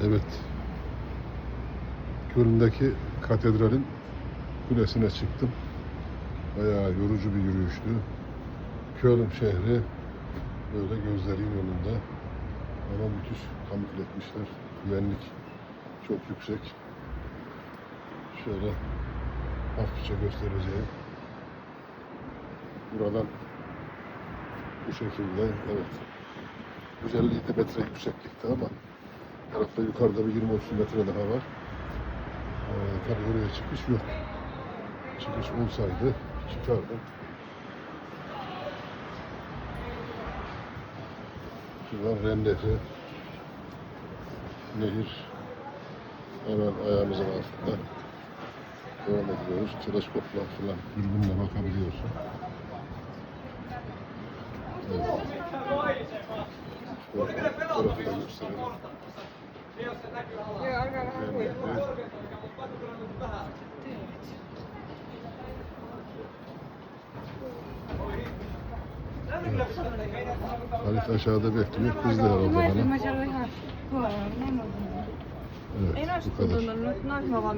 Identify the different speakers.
Speaker 1: Evet. Köln'deki katedralin kulesine çıktım. Bayağı yorucu bir yürüyüştü. Köln şehri böyle gözlerin önünde. Ama müthiş kamufle etmişler. Güvenlik çok yüksek. Şöyle hafifçe göstereceğim. Buradan bu şekilde, evet. 157 metre yükseklikte ama tarafta yukarıda bir 20-30 metre daha var. Tabii oraya çıkış yok. Çıkış olsaydı çıkardım. Şuradan Ren Nehri, nehir hemen ayağımızın altında. Devam ediyoruz. Teleskopla falan dürbünle bakabiliyorsun. Evet. Fotoğrafı da gösterelim. Ren Nehri. Halit aşağıda bekliyor. Kızdı herhalde bana. Evet, bu kadar.